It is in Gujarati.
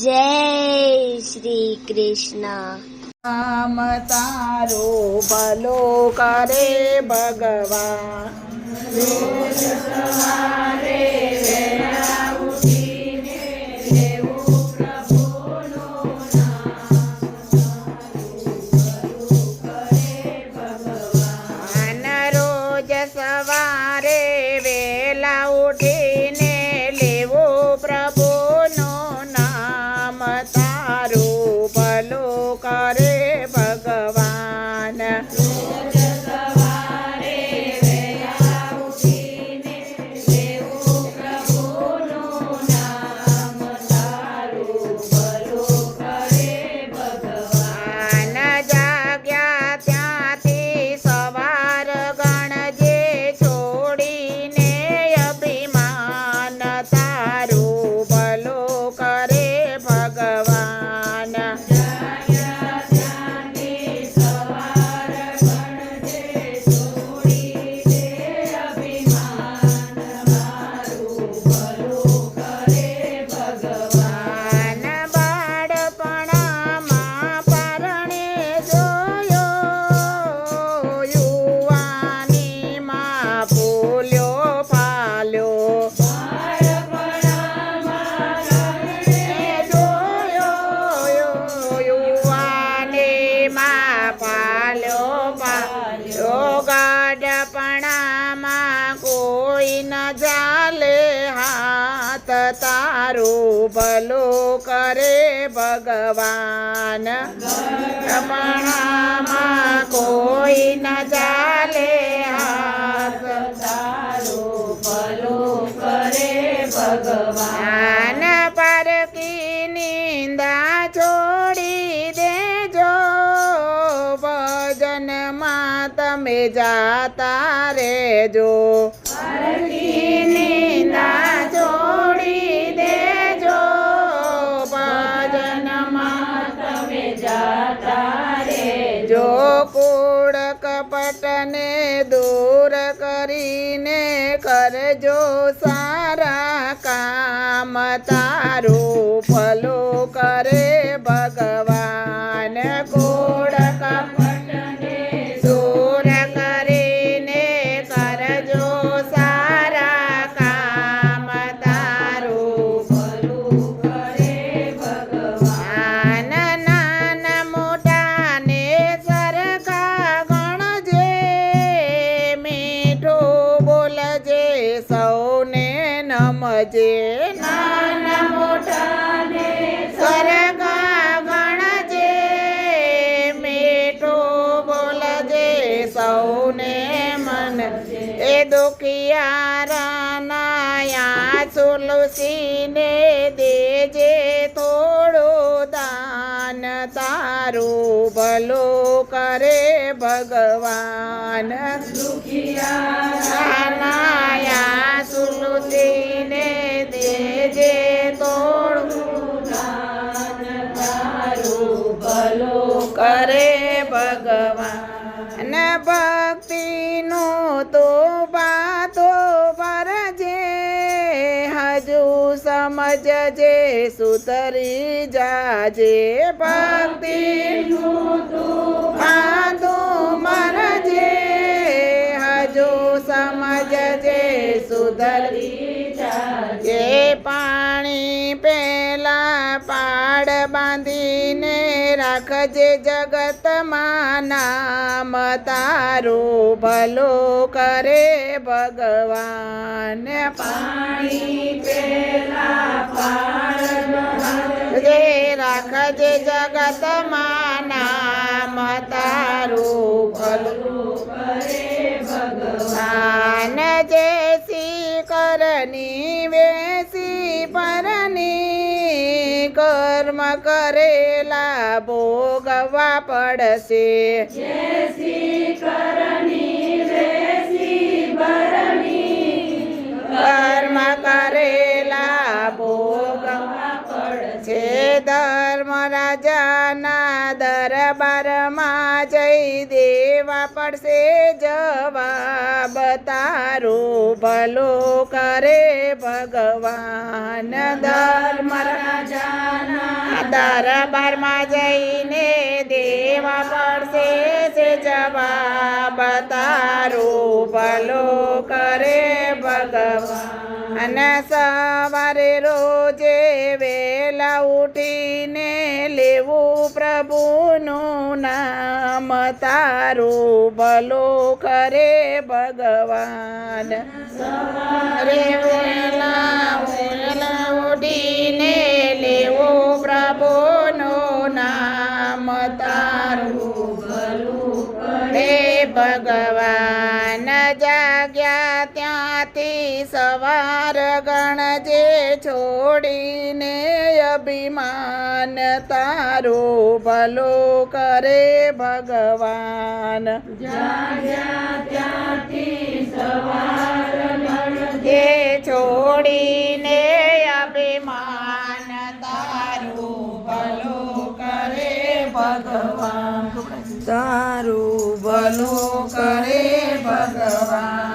જય શ્રી કૃષ્ણ। નામ તારો ભલો કરે ભગવાન, રોજ સવારે વહેલા ઉઠીને લેવું પ્રભુનું નામ, તારું ભલું કરે ભગવાન। રોજ સવારે વહેલા ઉઠીને લેવું પ્રભુનું નામ, તારું ભલું કરે ભગવાન। રોજ સવારે વહેલા ઉઠીને લેવું પ્રભુનું નામ, તારું ભલું કરે ભગવાન। જાગ્યા ત્યાંથી સવાર ગણજે છોડીને અભિમાન, તારું ભલું કરે ભગવાન। ગઢપણામાં કોઈ ન ચાલે હાથ, તારું ભલું કરે ભગવાન। ગઢપણામાં કોઈ ન ચાલે હાથ, તારું ભલું કરે ભગવાન। પારકી નિંદા છોડી દેજો, ભજનમાં તમે જાતા રહેજો। પારકી નિંદા છોડી દેજો, ભજનમાં તમે જાતા રહેજો। કૂડ કપટને દૂર કરીને કરજો સારા કામ, તારું ભલું કરે ભગવાન। કૂડ કપટને દૂર કરીને કરજો સારા કામ, તારું ભલું કરે ભગવાન। નાના મોટાને સરખા ગણજે, મીઠું બોલજે સૌને નમજે। નાના મોટાને સરખા ગણજે, મીઠું બોલજે સૌને મન। એ દુખિયારાના સુલસીને દેજે થોડું દાન, તારું ભલું કરે ભગવાન। દુખિયારાના સુલસીને દેજે થોડું દાન, તારું ભલું કરે ભગવાન। ભક્તિનું તો બાતો ભરજે, હજુ સમજજે સુધરી જાજે। ભક્તિનું તો બાતો ભરજે, હજુ સમજજે સુધરી જાજે। પાણી પેલા પાડ બાંધીને રાખજે જગતમાં નામ, તારું ભલું કરે ભગવાન। પાણી પેલા પાડ બાંધજે રાખજે જગતમાં નામ, તારું ભલું કરે ભગવાન। જેસી કરની વેસી પરની, કર્મ કરેલા ભોગવા પડશે। જેસી કરની વેસી પરની, કર્મ કરેલા ભોગવા પડશે। ધર્મ રાજાના દરબારમાં જઈ દેવા પડશે જવાબ, તારું ભલું કરે ભગવાન। ધર્મ રાજાના દરબારમાં જઈને દેવા પડશે છે જવાબ તારું ભલું કરે ભગવાન અને સવારે રોજે વેલા ઉઠીને લેવું પ્રભુનું નામ તારું ભલું કરે ભગવાન સવારે વેલા ઉઠીને લેવું પ્રભુનું નામ તારું ભલું કરે ભગવાન જાગ્યા ત્યાંથી સવાર ગણજે છોડીને અભિમાન તારું ભલું કરે ભગવાન જાગ્યા ત્યાંથી સવાર ગણજે છોડીને અભિમાન તારું ભલું કરે ભગવાન તારું ભલું કરે ભગવાન